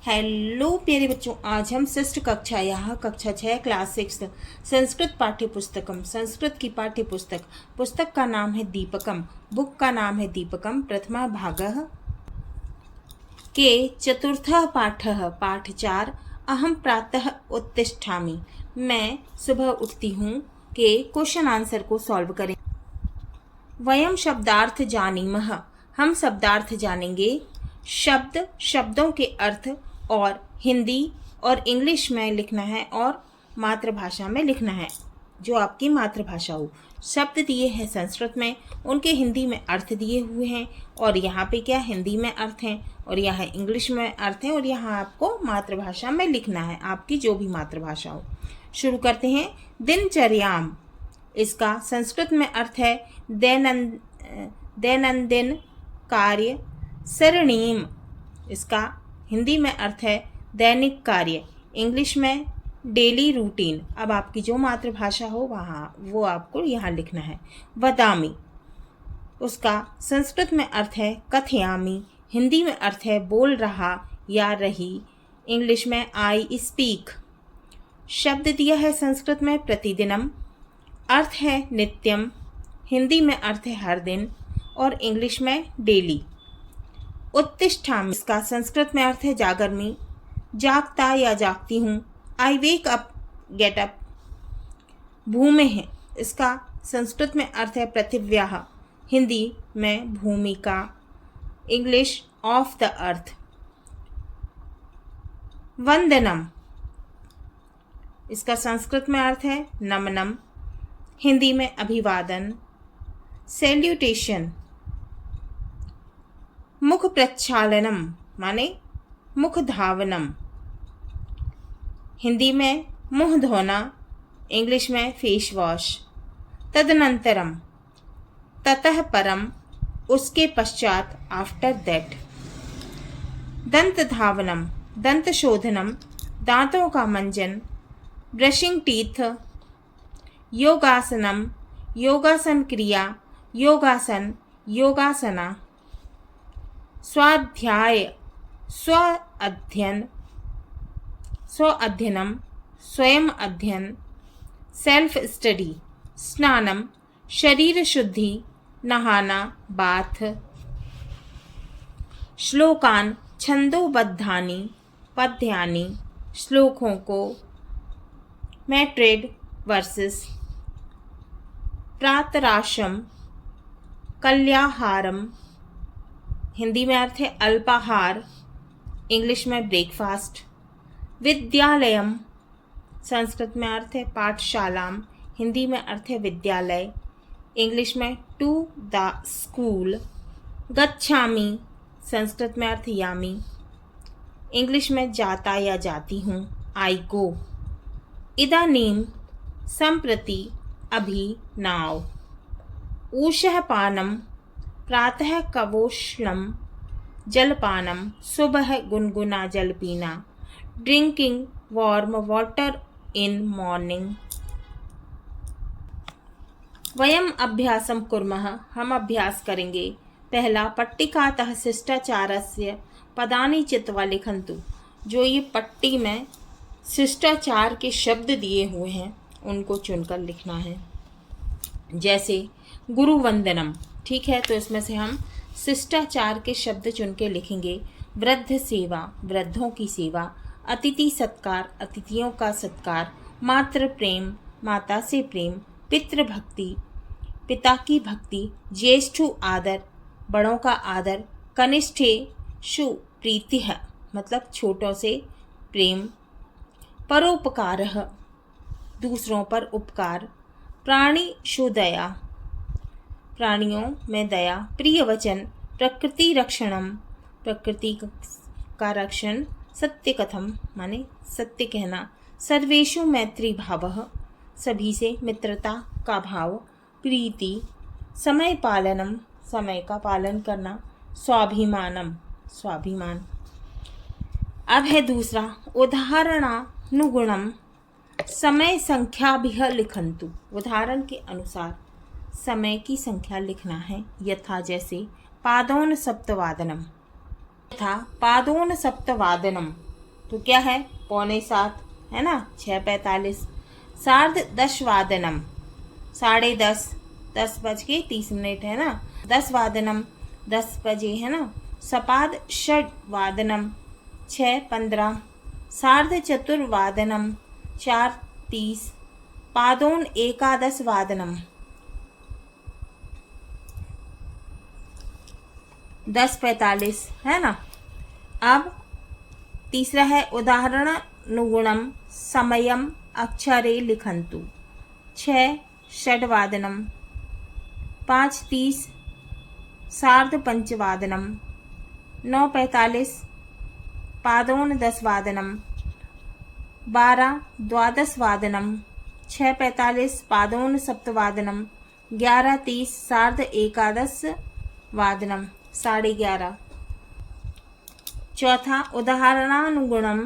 Hello प्यारे बच्चों, आज हम षष्ठ कक्षा यहाँ कक्षा 6 क्लास 6 संस्कृत पाठ्य पुस्तकम संस्कृत की पाठ्य पुस्तक का नाम है दीपकम। बुक का नाम है दीपकम प्रथमा भागः के चतुर्थः पाठः पाठ 4 अहम प्रातः उत्तिष्ठामि। मैं सुबह उठती हूँ के क्वेश्चन आंसर को सॉल्व करें। वयम शब्दार्थ जानीमः, हम शब्दार्थ जानेंगे। शब्दों के अर्थ और हिंदी और इंग्लिश में लिखना है और मातृभाषा में लिखना है, जो आपकी मातृभाषा हो। शब्द दिए हैं संस्कृत में, उनके हिंदी में अर्थ दिए हुए हैं और यहाँ पे क्या हिंदी में अर्थ हैं और यहाँ इंग्लिश में अर्थ हैं और यहाँ आपको मातृभाषा में लिखना है, आपकी जो भी मातृभाषा हो। शुरू करते हैं। दिनचर्याम, इसका संस्कृत में अर्थ है दैनंदिन कार्य सरणीम, इसका हिंदी में अर्थ है दैनिक कार्य, इंग्लिश में डेली रूटीन। अब आपकी जो मातृभाषा हो वहाँ वो आपको यहाँ लिखना है। वदामी, उसका संस्कृत में अर्थ है कथयामी, हिंदी में अर्थ है बोल रहा या रही, इंग्लिश में आई स्पीक। शब्द दिया है संस्कृत में प्रतिदिनम, अर्थ है नित्यम, हिंदी में अर्थ है हर दिन और इंग्लिश में डेली। उत्तिष्ठामि, इसका संस्कृत में अर्थ है जागरमी, जागता या जागती हूँ। आई वेक अप, गेट अप। भूमि है, इसका संस्कृत में अर्थ है पृथिव्याः, हिंदी में भूमिका, इंग्लिश ऑफ द अर्थ। वंदनम, इसका संस्कृत में अर्थ है नमनम, हिंदी में अभिवादन। सैल्यूटेशन, मुख प्रक्षालनम माने मुख धावनम, हिंदी में मुंह धोना, इंग्लिश में फेस वॉश। तदनंतरम, ततः परम, उसके पश्चात, आफ्टर दैट। दंत धावनम, दंत शोधनम, दांतों का मंजन। Brushing teeth. योगासनम, योगासन क्रिया, योगासन, योगासना। स्वाध्याय, स्वअध्ययनम, स्वयं अध्ययन। Self study. स्नानम, शरीर शुद्धि, नहाना, बाथ। श्लोकान, छंदोबद्धानि, पद्यानि, श्लोकों को। मैट्रिड, वर्सेस। प्रातराशम, कल्याहारम, हिंदी में अर्थ है अल्पाहार, इंग्लिश में ब्रेकफास्ट। विद्यालयम, संस्कृत में अर्थ है पाठशालाम, हिंदी में अर्थ है विद्यालय, इंग्लिश में टू द स्कूल। गच्छामि, संस्कृत में अर्थ यामी, इंग्लिश में जाता या जाती हूँ, आई गो। इदानीम, संप्रति, अभी, नाउ। ऊषः पानम, प्रातः कवोष्णम, जलपानम, सुबह गुनगुना जल पीना। Drinking warm water in morning. वयम अभ्यासम कुर्मः, हम अभ्यास करेंगे। पहला, पट्टिकातः शिष्टाचारस्य पदानि चित्वा लिखन्तु, जो ये पट्टी में शिष्टाचार के शब्द दिए हुए हैं उनको चुनकर लिखना है। जैसे गुरु वंदनम, ठीक है, तो इसमें से हम शिष्टाचार के शब्द चुन के लिखेंगे। वृद्ध सेवा, वृद्धों की सेवा। अतिथि सत्कार, अतिथियों का सत्कार। मातृ प्रेम, माता से प्रेम। पितृ भक्ति, पिता की भक्ति। ज्येष्ठु आदर, बड़ों का आदर। कनिष्ठे शु प्रीति है, मतलब छोटों से प्रेम। परोपकारः, दूसरों पर उपकार। प्राणी शु दया, प्राणियों में दया। प्रिय वचन, प्रकृति रक्षणम, प्रकृति का रक्षण। सत्य कथम, माने सत्य कहना। सर्वेषु मैत्री भावः, सभी से मित्रता का भाव। प्रीति, समय पालनम, समय का पालन करना। स्वाभिमानम, स्वाभिमान। अब है दूसरा, उदाहरणानुगुणम, समय संख्याभिः लिखन्तु, उदाहरण के अनुसार समय की संख्या लिखना है। यथा, जैसे पादोन सप्तवादनम, यथा पादोन सप्तवादनम, तो क्या है, 6:45 है ना, 6:45। सार्ध 10 10:30, 10:30 है ना, 10 10 बजे है ना। सपाद 6 6:15। सार्ध 4 4:30। पादोन 11 10:45 है ना। अब तीसरा है उदाहरणानुगुणं समयम् अक्षरे लिखन्तु। 6 षड्वादनम, 5:30 सार्धपञ्चवादनम, 9:45 पादोनदशवादनम, 12 द्वादशवादनम, 6:45 पादोनसप्तवादनम, 11:30 सार्ध-एकादशवादनम, 11:30। चौथा उदाहरणानुगुणम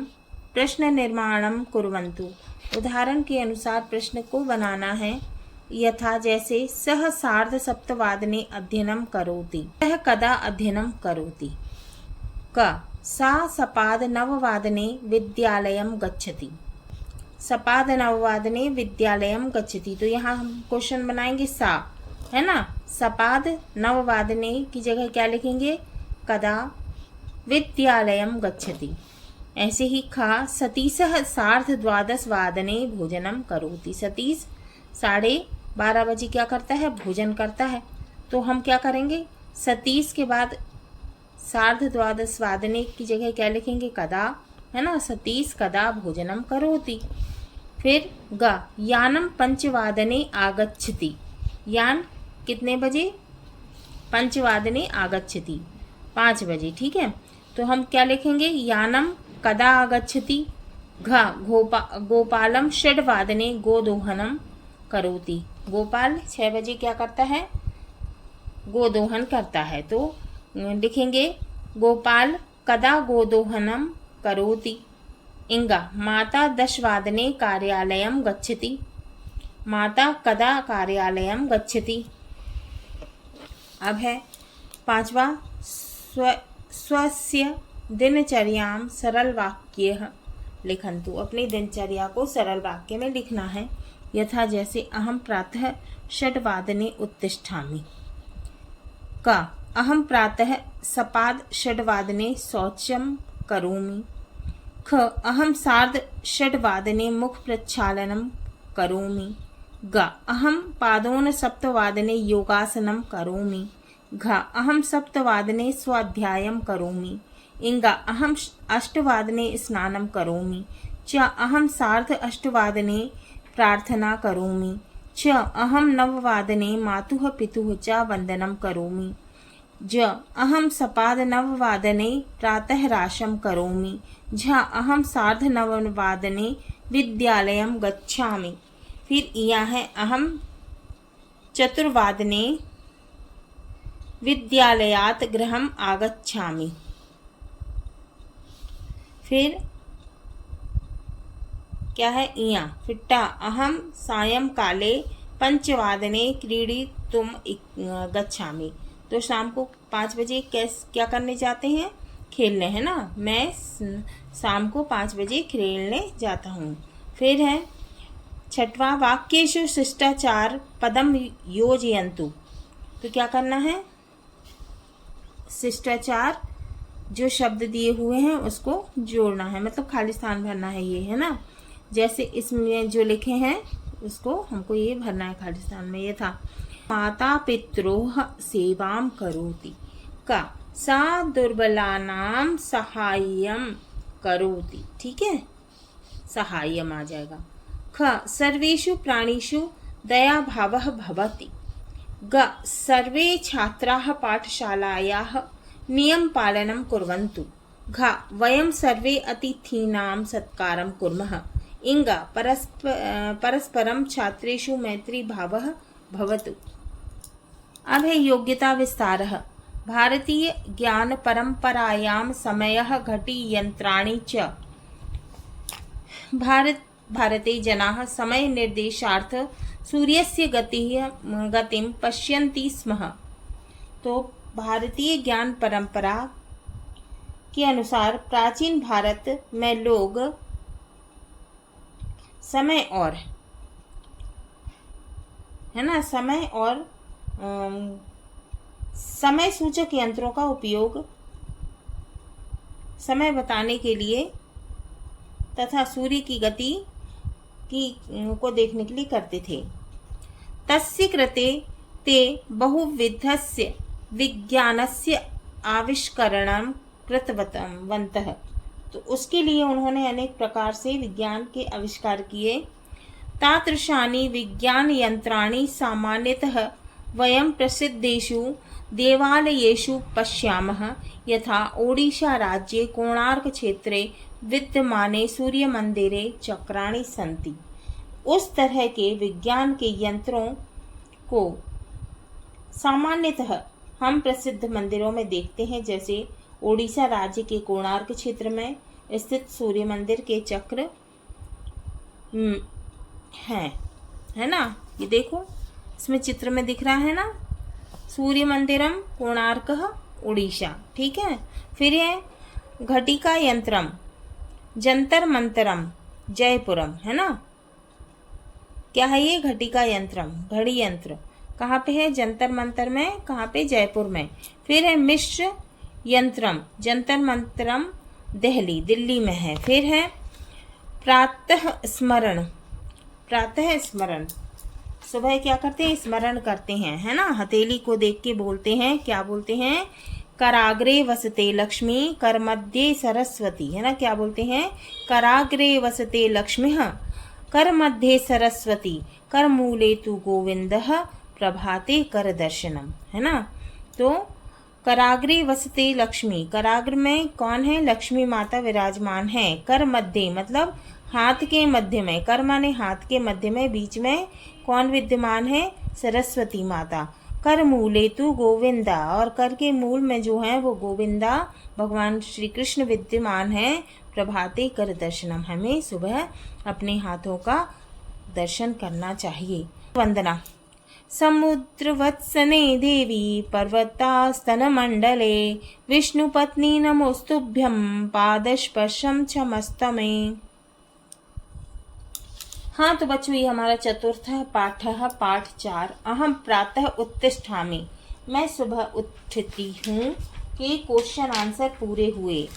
प्रश्न निर्माणम कुर्वन्तु। उदाहरण के अनुसार प्रश्न को बनाना है। यथा जैसे सह सार्धसप्तवादने अध्ययनं करोति, सह कदा अध्ययनं करोति। क सा सपाद 9 विद्यालयं गच्छति, सपाद 9 विद्यालयं गच्छति। तो यहाँ हम क्वेश्चन बनाएंगे सा, है ना। सपाद 9 की जगह क्या लिखेंगे, कदा विद्यालयं गच्छति। ऐसे ही खा सतीशः सार्ध-12 भोजनं करोति। सतीश 12:30 बजे क्या करता है, भोजन करता है। तो हम क्या करेंगे, सतीश के बाद सार्ध-12 की जगह क्या लिखेंगे, कदा, है ना। सतीश कदा भोजनं करोति। फिर ग यानं 5 आगच्छति। यान कितने बजे, 5 आगच्छति, 5 बजे, ठीक है। तो हम क्या लिखेंगे, यानम कदा आगच्छति। घ गोपालम 6 गोदोहनम करोति। गोपाल 6 बजे क्या करता है, गोदोहन करता है। तो लिखेंगे गोपाल कदा गोदोहनम करोति। इंगा माता 10 कार्यालयं गच्छति। माता कदा कार्यालयं गच्छति। अब है पांचवा स्वस्य दिनचर्यां सरल वाक्येह लिखन्तु। अपनी दिनचर्या को सरल वाक्य में लिखना है। यथा जैसे अहम प्रातः 6 उत्तिष्ठामि। क अहम प्रातः सपाद 6 शौचं करोमि। ख अहम सार्ध-6 मुख प्रक्षालनं करोमि। ग अहम पादोन-7 योगासनं करोमि। घ अहम 7 स्वाध्यायं करोमि। इंग अहम 8 स्नानं करोमि। च अहम सार्ध-8 प्रार्थना करोमि। च अहम 9 मातुः पितुः च वन्दनं करोमि। ज अहम सपाद 9 प्रातः राशं करोमि। झ अहम सार्ध-9 विद्यालयं गच्छामि। फिर यह है अहम 4 विद्यालयात् गृहम् आगच्छामि। फिर क्या है, इया फिट्टा अहम सायंकाले 5 क्रीडितुम गच्छामि। तो शाम को 5 बजे क्या करने जाते हैं, खेलने, है ना। मैं शाम को 5 बजे खेलने जाता हूँ। फिर है छठवां वाक्येषु शिष्टाचार पदम योजयन्तु। तो क्या करना है, शिष्टाचार जो शब्द दिए हुए हैं उसको जोड़ना है, मतलब खाली स्थान भरना है ये, है ना। जैसे इसमें जो लिखे हैं उसको हमको ये भरना है खाली स्थान में। ये था माता पित्रोः सेवां करोति। का सा दुर्बलानां सहाय्यं करोति, ठीक है, सहाय्यम आ जाएगा। ख सर्वेषु प्राणिषु दयाभावः भवति। ग सर्वे छात्राः पाठशालायाः नियम पालनं कुर्वन्तु। घ वयं सर्वे अतिथीनां सत्कारं कुर्मः। इंग परस्परं छात्रेषु मैत्री भावः भवतु। अब है योग्यता विस्तारः। भारतीय ज्ञान परंपरायां समयः घटी यंत्राणि च। भारते जनाः समय निर्देशार्थ सूर्यस्य गतिं पश्यन्ति स्म। तो भारतीय ज्ञान परंपरा के अनुसार प्राचीन भारत में लोग समय और समय सूचक यंत्रों का उपयोग समय बताने के लिए तथा सूर्य की गति को देखने के लिए करते थे। तस्य कृते ते बहुविधस्य विज्ञानस्य आविष्करणं कृतवन्तः। तो उसके लिए उन्होंने अनेक प्रकार से विज्ञान के आविष्कार किए। तादृशानि विज्ञान यंत्राणि सामान्यतः वयं प्रसिद्धेषु देवालयेषु पश्यामः, यथा ओडिशा राज्ये कोणार्क क्षेत्रे विद्यमाने सूर्यमंदिरे चक्राणि सन्ति। उस तरह के विज्ञान के यंत्रों को सामान्यतः हम प्रसिद्ध मंदिरों में देखते हैं, जैसे ओडिशा राज्य के कोणार्क क्षेत्र में स्थित सूर्य मंदिर के चक्र हैं, है ना। ये देखो इसमें चित्र में दिख रहा है ना, सूर्य मंदिरम कोणार्कः ओडिशा, ठीक है। फिर ये घटिका यंत्रम जंतर मंतरम जयपुरम, है ना। क्या है ये घटिका यंत्रम, घड़ी यंत्र कहाँ पे है, जंतर मंतर में, कहाँ पे, जयपुर में। फिर है मिश्र यंत्रम जंतर मंतरम दिल्ली में है। फिर है प्रातः स्मरण सुबह क्या करते हैं, स्मरण करते हैं, है ना। हथेली को देख के बोलते हैं, क्या बोलते हैं, कराग्रे वसते लक्ष्मी कर मध्ये सरस्वती, है ना। क्या बोलते हैं, कराग्रे वसते लक्ष्मी कर मध्ये सरस्वती कर मूले तु गोविंदः प्रभाते कर दर्शनम, है ना। तो कराग्रे वसते लक्ष्मी, कराग्र में कौन है, लक्ष्मी माता विराजमान है। कर मध्य मतलब हाथ के मध्य में, कर माने हाथ के मध्य में, बीच में कौन विद्यमान है, सरस्वती माता। कर मूले तु गोविंदा, और कर के मूल में जो है वो गोविंदा भगवान श्री कृष्ण विद्यमान है। प्रभाते कर दर्शनम, हमें सुबह अपने हाथों का दर्शन करना चाहिए। वंदना। समुद्रवत्सने देवी पर्वतास्तनमण्डले विष्णुपत्नी नमोस्तुभ्यं पादस्पर्शं क्षमस्तमे। हाँ तो बच्चों, ये हमारा चतुर्थ पाठ है, पाठ 4। अहम प्रातः उत्तिष्ठामि, मैं सुबह उठती हूँ। के क्वेश्चन आंसर पूरे हुए।